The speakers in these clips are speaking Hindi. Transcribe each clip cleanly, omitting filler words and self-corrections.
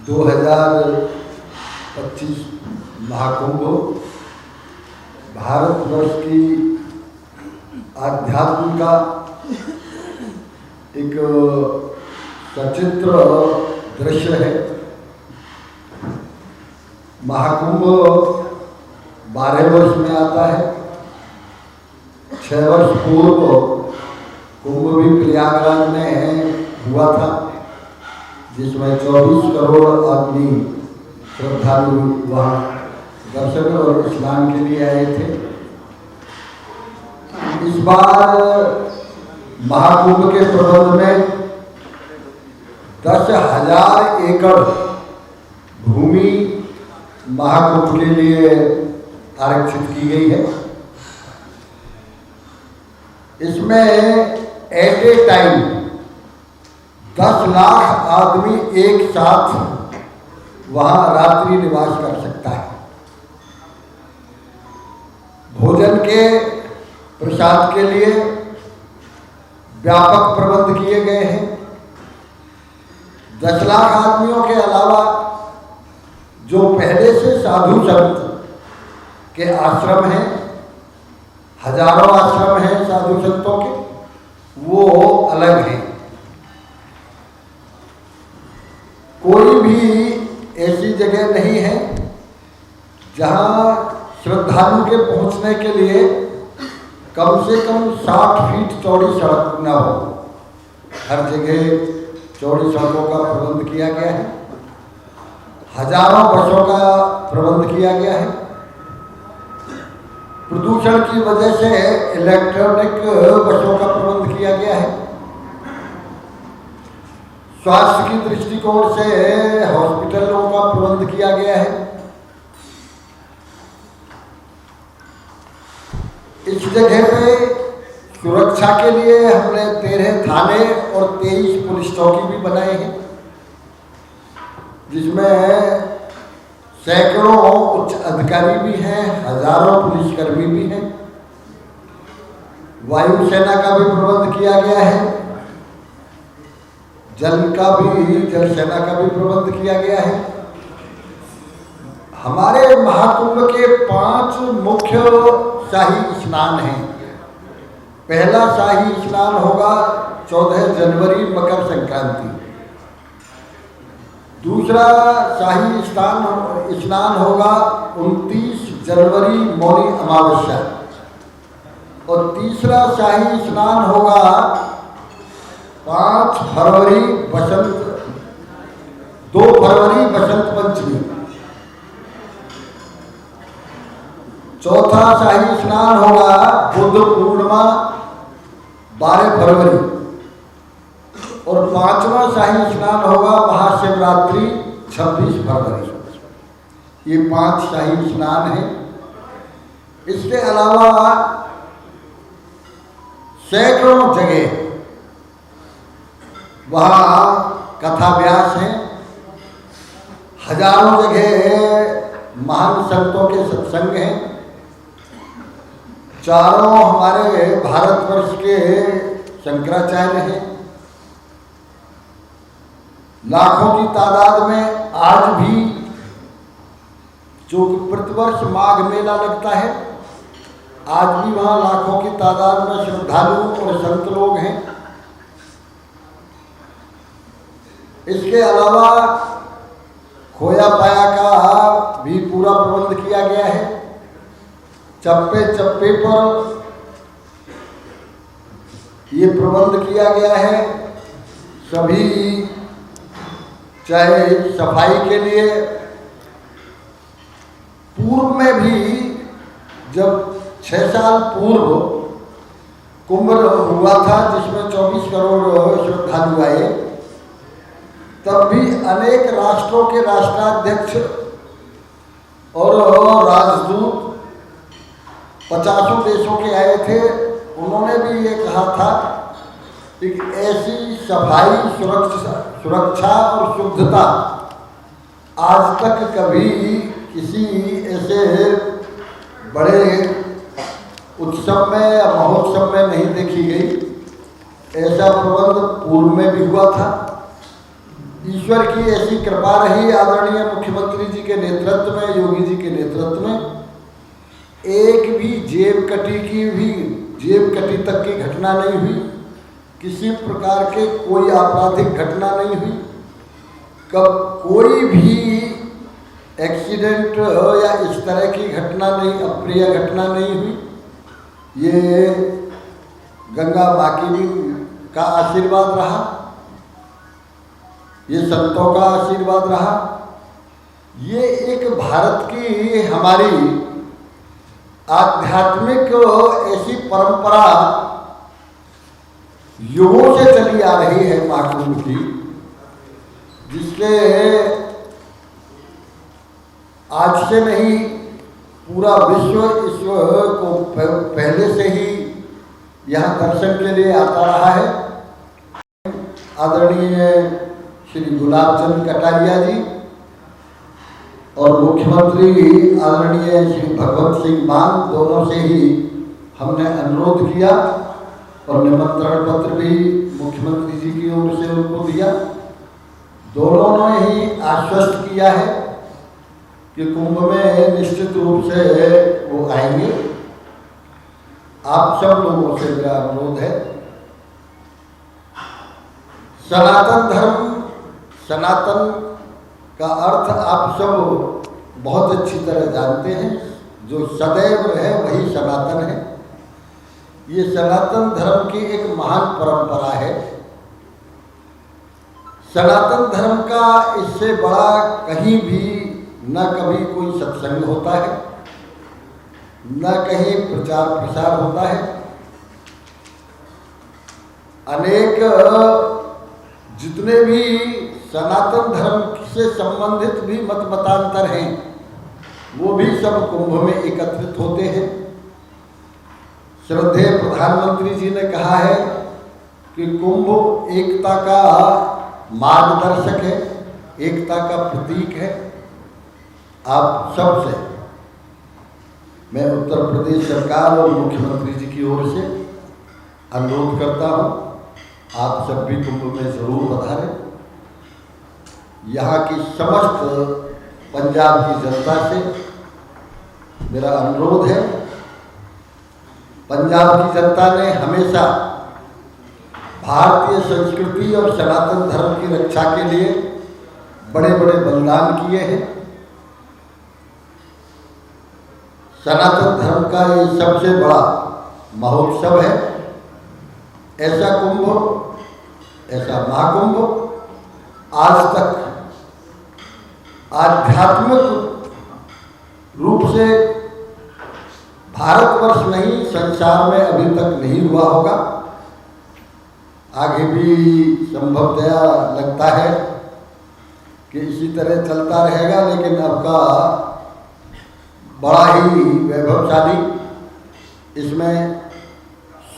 2025 महाकुंभ भारतवर्ष की आध्यात्म का एक सचित्र दृश्य है। महाकुंभ 12 वर्ष में आता है। 6 वर्ष पूर्व कुंभ भी प्रयागराज में हुआ था, जिसमें 24 करोड़ आदमी श्रद्धालु वहाँ दर्शन और स्नान के लिए आए थे। इस बार महाकुंभ के प्रबंध में 10,000 एकड़ भूमि महाकुंभ के लिए आरक्षित की गई है। इसमें एट ए टाइम 10 लाख आदमी एक साथ वहां रात्रि निवास कर सकता है। भोजन के प्रसाद के लिए व्यापक प्रबंध किए गए हैं। 10 लाख आदमियों के अलावा जो पहले से साधु संत के आश्रम हैं, हजारों आश्रम हैं साधु संतों के, वो अलग हैं। कोई भी ऐसी जगह नहीं है जहां श्रद्धालु के पहुंचने के लिए कम से कम 60 फीट चौड़ी सड़क न हो। हर जगह चौड़ी सड़कों का प्रबंध किया गया है। हजारों बसों का प्रबंध किया गया है। प्रदूषण की वजह से इलेक्ट्रॉनिक बसों का प्रबंध किया गया है। स्वास्थ्य की दृष्टिकोण से हॉस्पिटलों का प्रबंध किया गया है। इस जगह पे सुरक्षा के लिए हमने 13 थाने और 23 पुलिस चौकी भी बनाए हैं, जिसमें सैकड़ों उच्च अधिकारी भी हैं, हजारों पुलिसकर्मी भी हैं। वायुसेना का भी प्रबंध किया गया है। जल सेना का भी प्रबंध किया गया है। हमारे महाकुंभ के 5 मुख्य शाही स्नान हैं। पहला शाही स्नान होगा 14 जनवरी मकर संक्रांति। दूसरा शाही स्नान होगा 29 जनवरी मौनी अमावस्या। और तीसरा शाही स्नान होगा 2 फरवरी बसंत पंचमी। चौथा शाही स्नान होगा बुद्ध पूर्णिमा 12 फरवरी। और 5वां शाही स्नान होगा महाशिवरात्रि 26 फरवरी। ये 5 शाही स्नान हैं। इसके अलावा सैकड़ों जगह वहाँ कथा व्यास हैं। हजारों जगह महान संतों के सत्संग हैं। चारों हमारे भारतवर्ष के शंकराचार्य हैं। लाखों की तादाद में आज भी, जो प्रतिवर्ष माघ मेला लगता है, आज भी वहाँ लाखों की तादाद में श्रद्धालु और संत लोग हैं। इसके अलावा खोया पाया का भी पूरा प्रबंध किया गया है। चप्पे चप्पे पर ये प्रबंध किया गया है। सभी, चाहे सफाई के लिए, पूर्व में भी जब 6 साल पूर्व कुंभ हुआ था, जिसमें 24 करोड़ श्रद्धालु आए, तब भी अनेक राष्ट्रों के राष्ट्राध्यक्ष और राजदूत 50 देशों के आए थे। उन्होंने भी ये कहा था कि ऐसी सफाई, सुरक्षा और शुद्धता आज तक कभी किसी ऐसे बड़े उत्सव में या महोत्सव में नहीं देखी गई। ऐसा प्रबंध पूर्व में भी हुआ था। ईश्वर की ऐसी कृपा रही आदरणीय मुख्यमंत्री जी के नेतृत्व में, योगी जी के नेतृत्व में, एक भी जेब कटी तक की घटना नहीं हुई, किसी प्रकार के कोई आपराधिक घटना नहीं हुई, कब कोई भी एक्सीडेंट या इस तरह की घटना नहीं, अप्रिय घटना नहीं हुई। ये गंगा माँ की का आशीर्वाद रहा, ये संतों का आशीर्वाद रहा। ये एक भारत की हमारी आध्यात्मिक ऐसी परंपरा युगों से चली आ रही है महाकुंभ की, जिससे आज से नहीं पूरा विश्व इस को पहले से ही यहाँ दर्शन के लिए आता रहा है। आदरणीय श्री गुलाब चंद कटारिया जी और मुख्यमंत्री आदरणीय श्री भगवंत सिंह मान, दोनों से ही हमने अनुरोध किया और निमंत्रण पत्र भी मुख्यमंत्री जी की ओर से उनको दिया। दोनों ने ही आश्वस्त किया है कि कुंभ में निश्चित रूप से वो आएंगे। आप सब लोगों से मेरा अनुरोध है, सनातन धर्म, सनातन का अर्थ आप सब बहुत अच्छी तरह जानते हैं। जो सदैव है वही सनातन है। ये सनातन धर्म की एक महान परंपरा है। सनातन धर्म का इससे बड़ा कहीं भी न कभी कोई सत्संग होता है, न कहीं प्रचार प्रसार होता है। अनेक जितने भी सनातन धर्म से संबंधित भी मत मतांतर हैं, वो भी सब कुंभ में एकत्रित होते हैं। श्रद्धेय प्रधानमंत्री जी ने कहा है कि कुंभ एकता का मार्गदर्शक है, एकता का प्रतीक है। आप सबसे मैं उत्तर प्रदेश सरकार और मुख्यमंत्री जी की ओर से अनुरोध करता हूँ, आप सब भी कुंभ में जरूर पधारें। यहाँ की समस्त पंजाब की जनता से मेरा अनुरोध है। पंजाब की जनता ने हमेशा भारतीय संस्कृति और सनातन धर्म की रक्षा के लिए बड़े बड़े बलिदान किए हैं। सनातन धर्म का ये सबसे बड़ा महोत्सव है। ऐसा कुंभ, ऐसा महाकुंभ आज तक आध्यात्मिक रूप से भारतवर्ष नहीं, संसार में अभी तक नहीं हुआ होगा। आगे भी संभवतया लगता है कि इसी तरह चलता रहेगा, लेकिन अब का बड़ा ही वैभवशाली, इसमें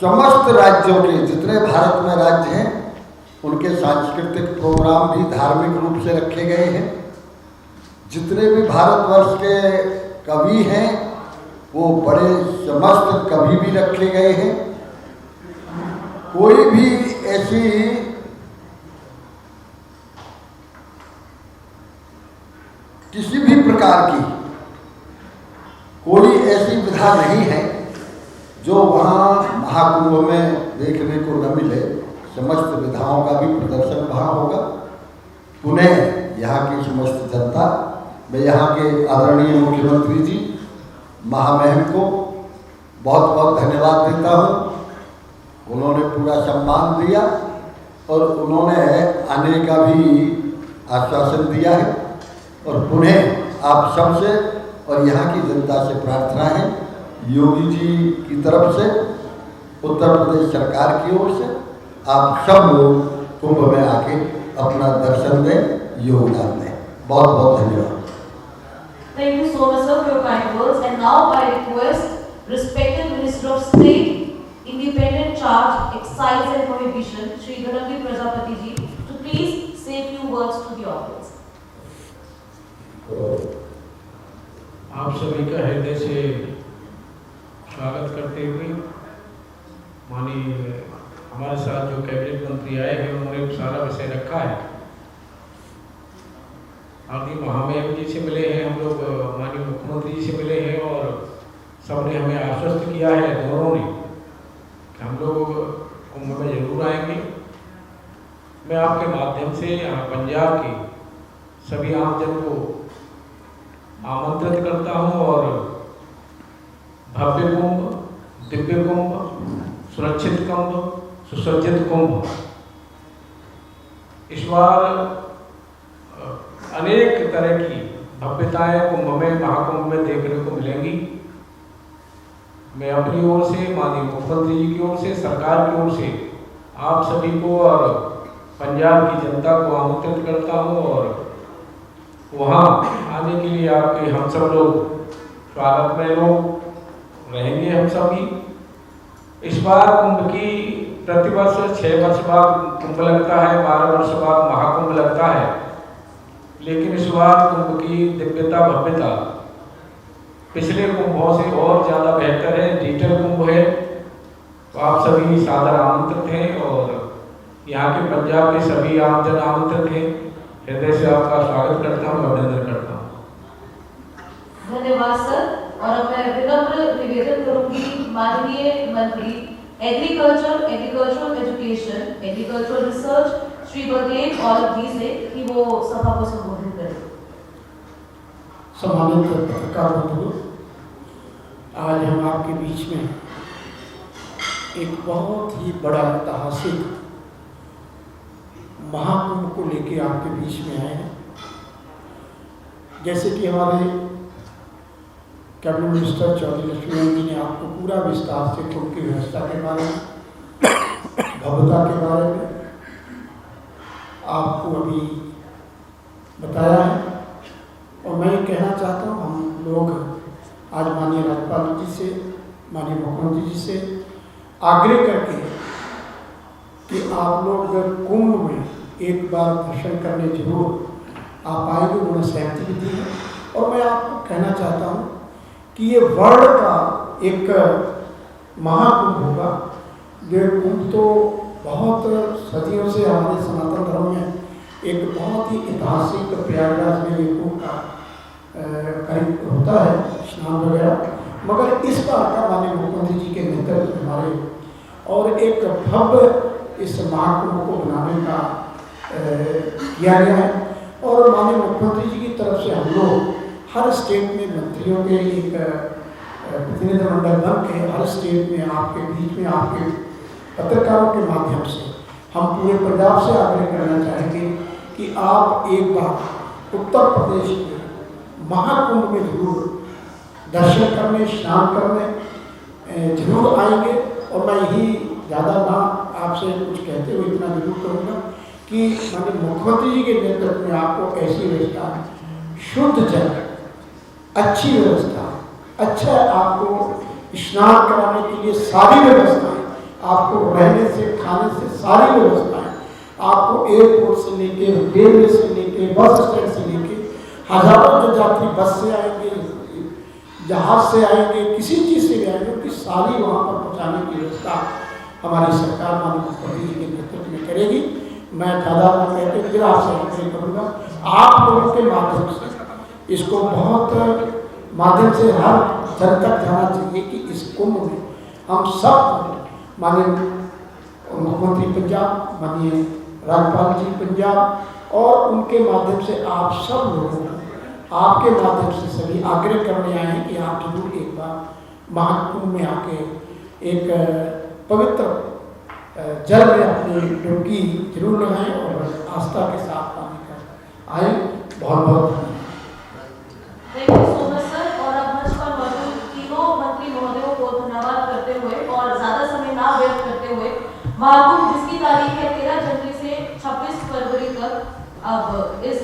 समस्त राज्यों के जितने भारत में राज्य हैं उनके सांस्कृतिक प्रोग्राम भी धार्मिक रूप से रखे गए हैं। जितने भी भारतवर्ष के कवि हैं वो बड़े समस्त कवि भी रखे गए हैं। कोई भी ऐसी किसी भी प्रकार की कोई ऐसी विधा नहीं है जो वहाँ महाकुंभ में देखने को न मिले। समस्त विधाओं का भी प्रदर्शन वहाँ होगा। पुनः यहाँ की समस्त जनता, मैं यहाँ के आदरणीय मुख्यमंत्री जी महामहिम को बहुत बहुत धन्यवाद देता हूँ। उन्होंने पूरा सम्मान दिया और उन्होंने आने का भी आश्वासन दिया है। और पुनः आप सबसे और यहाँ की जनता से प्रार्थना है, योगी जी की तरफ से, उत्तर प्रदेश सरकार की ओर से, आप सब लोग कुंभ में आके अपना दर्शन दें, योगदान दें। बहुत बहुत धन्यवाद। Thank you so much, sir, for your kind words. And now, by request, respected Minister of State, Independent Charge, Excise and Prohibition, Shri Gadambi Prajapati ji, to please say a few words to the audience. आप सभी का हृदय से स्वागत करते हुए, माननीय हमारे साथ जो कैबिनेट मंत्री आए हैं उन्होंने सारा विषय रखा है। हार्दिक महामहिम जी से मिले हैं हम लोग, माननीय मुख्यमंत्री जी से मिले हैं और सबने हमें आश्वस्त किया है, दोनों ने, कि हम लोग कुंभ में जरूर आएंगे। मैं आपके माध्यम से यहाँ पंजाब के सभी आमजन को आमंत्रित करता हूँ और भव्य कुंभ, दिव्य कुंभ, सुरक्षित कुंभ, सुसज्जित कुंभ, इस बार अनेक तरह की भव्यताएं कुंभ में, महाकुंभ में देखने को मिलेंगी। मैं अपनी ओर से, माननीय मुख्यमंत्री जी की ओर से, सरकार की ओर से आप सभी को और पंजाब की जनता को आमंत्रित करता हूँ और वहाँ आने के लिए आपके हम सब लोग स्वागत में लोग रहेंगे। हम सभी इस बार कुंभ की प्रतिवर्ष 6 वर्ष बाद कुंभ लगता है, 12 वर्ष बाद महाकुंभ लगता है, लेकिन इस बार कुंभ की दिव्यता भव्यता पिछले कुंभों से और ज़्यादा बेहतर है, डिजिटल कुंभ है। तो आप सभी सादर आमंत्रित हैं और यहाँ के पंजाब के सभी आमजन आमंत्रित हैं। हृदय से आपका स्वागत करता हूँ, अभिनंदन करता हूँ। धन्यवाद सर। और अब मैं विनम्र निवेदन करूंगी माननीय मंत्री agricultural education, agricultural research Shri Baghel Aulakh ji से कि वो सभा को संबोधित करें। सम्मानित पत्रकार बंधुओं, आज हम आपके बीच में एक बहुत ही बड़ा ऐतिहासिक महाकुंभ को लेके आपके बीच में आए हैं। जैसे कि हमारे कैबिनेट मिनिस्टर चौधरी लक्ष्मीनारायण जी ने आपको पूरा विस्तार से कुंभ की व्यवस्था के बारे में, भव्यता के बारे में आपको अभी बताया है। और मैं ये कहना चाहता हूँ, हम लोग आज माननीय राज्यपाल जी से, माननीय मुख्यमंत्री जी से आग्रह करके कि आप लोग अगर कुंभ में एक बार दर्शन करने जरूर आप आएंगे, उन्होंने सहमति भी दी है। और मैं आपको कहना चाहता हूँ कि ये वर्ल्ड का एक महाकुंभ होगा। ये कुंभ तो बहुत सदियों से हमारे सनातन धर्म में एक बहुत ही ऐतिहासिक, प्रयागराज में ये कुंभ का करीब होता है, स्नान वगैरह। मगर इस बार का माननीय मुख्यमंत्री जी के नेतृत्व हमारे और एक भव्य इस महाकुंभ को बनाने का किया गया है। और माननीय मुख्यमंत्री जी की तरफ से हम लोग हर स्टेट में मंत्रियों के एक प्रतिनिधिमंडल बन के हर स्टेट में आपके बीच में, आपके पत्रकारों के माध्यम से हम पूरे पंजाब से आग्रह करना चाहेंगे कि आप एक बार उत्तर प्रदेश के महाकुंभ में जरूर दर्शन करने, स्नान करने जरूर आएंगे। और मैं यही ज़्यादा ना आपसे कुछ कहते हुए इतना जरूर करूँगा कि माननीय मुख्यमंत्री जी के नेतृत्व में आपको ऐसी व्यवस्था, शुद्ध जल, अच्छी व्यवस्था, अच्छा आपको स्नान कराने के लिए सारी व्यवस्थाएं, आपको रहने से, खाने से सारी व्यवस्थाएं, आपको एयरपोर्ट से लेके, रेलवे से लेके, बस स्टैंड से लेके, हजारों जो यात्री बस से आएंगे, जहाज से आएंगे, किसी चीज़ से भी आएंगे, उनकी सारी वहाँ पर पहुँचाने की व्यवस्था हमारी सरकार माननीय मुख्यमंत्री जी के नेतृत्व में करेगी। मैं ज़्यादा ना कहते फिर आपसे आग्रह करूँगा, आप लोगों के माध्यम से इसको बहुत माध्यम से हर जन तक जाना चाहिए कि इस कुंभ में हम सब माननीय मुख्यमंत्री पंजाब, माननीय राज्यपाल जी पंजाब और उनके माध्यम से आप सब लोगों को, आपके माध्यम से सभी आग्रह करने आए हैं कि आप जरूर एक बार महाकुंभ में आके एक पवित्र जल में अपनी डुबकी जरूर लगाएं और आस्था के साथ पानी का आए। बहुत बहुत thank you so much sir. और अब मंच पर मौजूद तीनों मंत्री महोदयों को धन्यवाद करते हुए और ज्यादा समय ना व्यर्थ करते हुए, महाकुंभ जिसकी तारीख है 13 जनवरी से 26 फरवरी तक, अब इस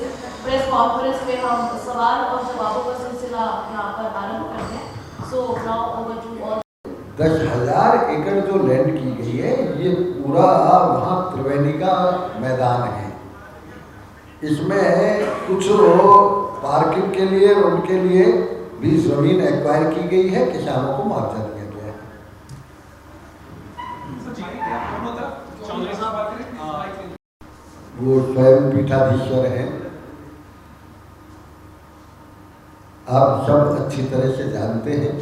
प्रेस कॉन्फ्रेंस में हम सवाल और जवाबों का सिलसिला यहाँ पर आरंभ करते हैं। So now over to all. 10,000 एकड़ जो लैंड की गई है, ये पूरा वहाँ त्रिवेणी का मैदान है। इसमें कुछ पार्किंग के लिए और उनके लिए भी जमीन एक्वायर की गई है, किसानों को मुआवजा दिया गया है। वो स्वयं पीठाधीश्वर हैं, आप सब अच्छी तरह से जानते हैं,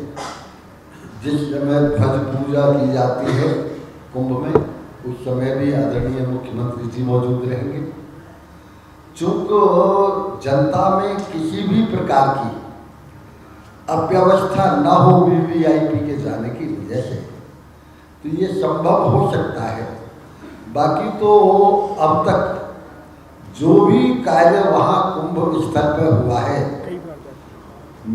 जिस समय ध्वज पूजा की जाती है कुंभ में, उस समय भी आदरणीय मुख्यमंत्री जी मौजूद रहेंगे। चूँकि जनता में किसी भी प्रकार की अव्यवस्था न हो वीवीआईपी के जाने की वजह से, तो ये संभव हो सकता है। बाकी तो अब तक जो भी कार्य वहाँ कुंभ स्थल पर हुआ है,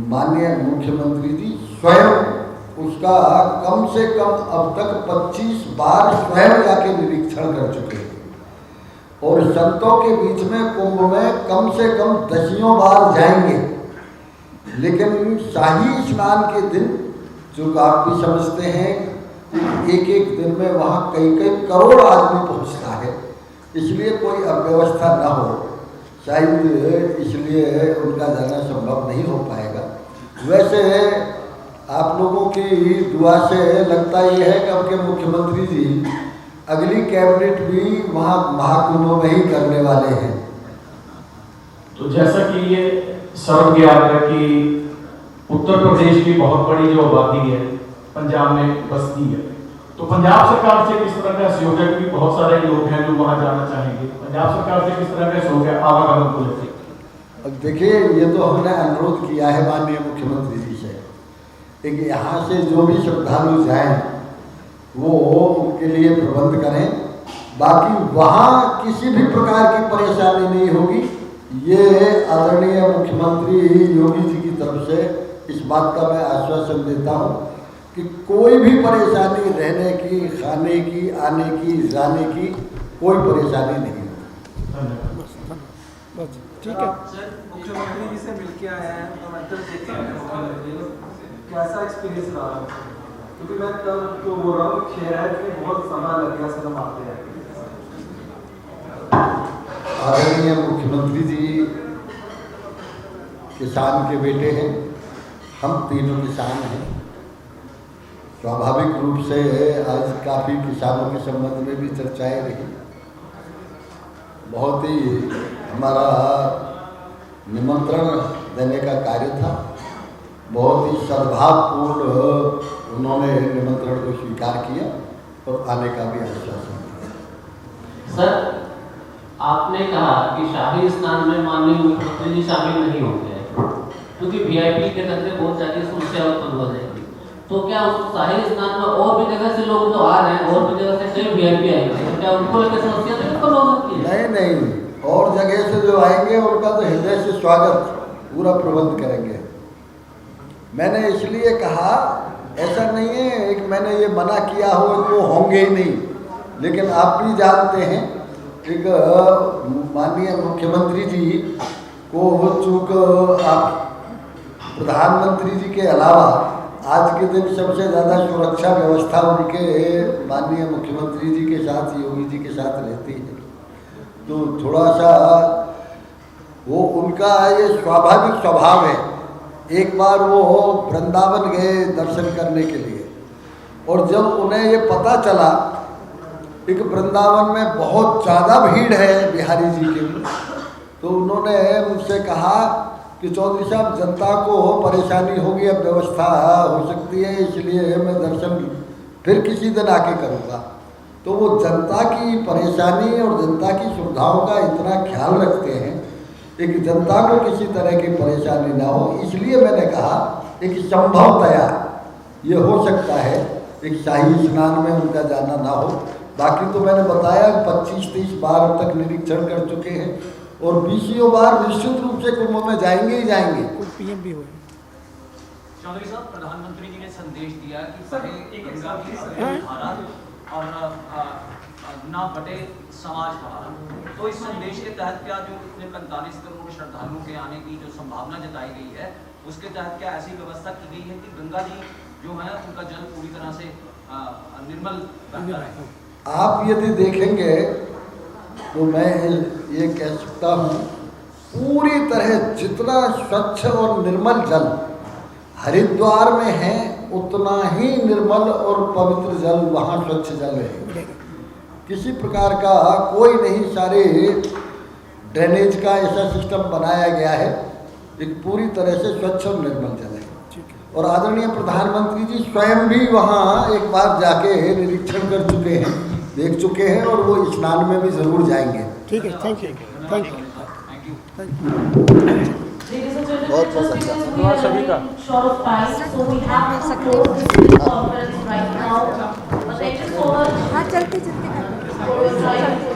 माननीय मुख्यमंत्री जी स्वयं उसका कम से कम अब तक 25 बार स्वयं जाके निरीक्षण कर चुके हैं। और संतों के बीच में कुंभ में कम से कम दसियों बार जाएंगे। लेकिन शाही स्नान के दिन, जो आप भी समझते हैं, एक एक दिन में वहाँ कई कई करोड़ आदमी पहुँचता है, इसलिए कोई अव्यवस्था न हो, शायद इसलिए उनका जाना संभव नहीं हो पाएगा। वैसे आप लोगों की दुआ से लगता ये है कि आपके मुख्यमंत्री जी अगली कैबिनेट भी वहाँ महाकुंभ में ही करने वाले हैं। तो जैसा कि ये सर्व ज्ञात है कि उत्तर प्रदेश की बहुत बड़ी जो आबादी है पंजाब में बसती है, तो पंजाब सरकार से किस तरह का सहयोग है? क्योंकि बहुत सारे लोग हैं जो वहाँ जाना चाहेंगे, पंजाब सरकार से किस तरह का सहयोग है आवागमन को लेकर? अब देखिए, ये तो हमने अनुरोध किया है माननीय मुख्यमंत्री जी से कि यहाँ से जो भी श्रद्धालु जाएं वो उनके लिए प्रबंध करें। बाकी वहाँ किसी भी प्रकार की परेशानी नहीं होगी, ये आदरणीय मुख्यमंत्री योगी जी की तरफ से इस बात का मैं आश्वासन देता हूँ कि कोई भी परेशानी रहने की, खाने की, आने की, जाने की कोई परेशानी नहीं होगी। ठीक है सर, मुख्यमंत्री जी से मिलके आए हैं, कमेंटर देखे हैं मुख्यमंत्री, कैसा एक्सपीरियंस रहा? क्योंकि मैं कल तो बोल रहा हूँ, शहर में बहुत समय लग गया सर, हम आते हैं। आदरणीय मुख्यमंत्री जी किसान के बेटे हैं, हम तीनों किसान हैं। स्वाभाविक रूप से आज काफ़ी किसानों के संबंध में भी चर्चाएं रही। बहुत ही हमारा निमंत्रण देने का कार्य था, बहुत ही सद्भावपूर्ण उन्होंने निमंत्रण को स्वीकार किया और आने का भी आश्वासन दिया। सर, आपने कहा कि शाही स्नान में माननीय मुख्यमंत्री जी शामिल नहीं होंगे क्योंकि वीआईपी के धंधे बहुत ज़्यादा समस्या उत्पन्न हो जाएगी, तो क्या उस शाही स्नान में और भी जगह से लोग जो आ रहे हैं, और भी जगह से कई वीआईपी आएंगे, तो क्या उनको लेकर समस्या तो उत्पन्न हो सकती है? नहीं, और जगह से जो आएंगे उनका तो हृदय से स्वागत पूरा प्रबंध करेंगे। मैंने इसलिए कहा, ऐसा नहीं है कि मैंने ये मना किया हो कि वो होंगे ही नहीं, लेकिन आप भी जानते हैं एक माननीय मुख्यमंत्री जी को चूँकि आप प्रधानमंत्री जी के अलावा आज के दिन सबसे ज़्यादा सुरक्षा व्यवस्था उनके माननीय मुख्यमंत्री जी के साथ, योगी जी के साथ रहती है, तो थोड़ा सा वो उनका ये स्वाभाविक स्वभाव है। एक बार वो वृंदावन गए दर्शन करने के लिए, और जब उन्हें ये पता चला कि वृंदावन में बहुत ज़्यादा भीड़ है बिहारी जी की, तो उन्होंने मुझसे कहा कि चौधरी साहब, जनता को परेशानी होगी, अब व्यवस्था हो सकती है, इसलिए मैं दर्शन फिर किसी दिन आके करूँगा। तो वो जनता की परेशानी और जनता की सुविधाओं का इतना ख्याल रखते हैं कि जनता को किसी तरह की परेशानी ना हो, इसलिए मैंने कहा एक संभवतया ये हो सकता है एक शाही स्नान में उनका जाना ना हो। बाकी तो मैंने बताया 25-30 बार अब तक निरीक्षण कर चुके हैं और 20 बार निश्चित रूप से कुंभ में जाएंगे ही जाएंगे। कुछ पीएम भी हुए। चौधरी साहब, प्रधानमंत्री जी ने संदेश दिया कि गंगा की धारा और ना बटे समाज द्वारा, तो इस संदेश के तहत क्या जो इतने 45 करोड़ श्रद्धालुओं के आने की जो संभावना जताई गई है, उसके तहत क्या ऐसी व्यवस्था की गई है कि गंगा जी जो है उनका जल पूरी तरह से निर्मल बहता रहे? आप यदि देखेंगे तो मैं ये कह सकता हूँ, पूरी तरह जितना स्वच्छ और निर्मल जल हरिद्वार में है, उतना ही निर्मल और पवित्र जल वहाँ स्वच्छ जल है। किसी प्रकार का कोई नहीं, सारे ड्रेनेज का ऐसा सिस्टम बनाया गया है लेकिन पूरी तरह से स्वच्छ और निर्मल जल है। और आदरणीय प्रधानमंत्री जी स्वयं भी वहाँ एक बार जाके निरीक्षण कर चुके हैं, देख चुके हैं, और वो स्नान में भी ज़रूर जाएंगे। ठीक है, thank you, thank you. Ladies and gentlemen, just because we are running short of time, so we have to close this conference right now. But thank you so much हाँ चलते चलते for your time.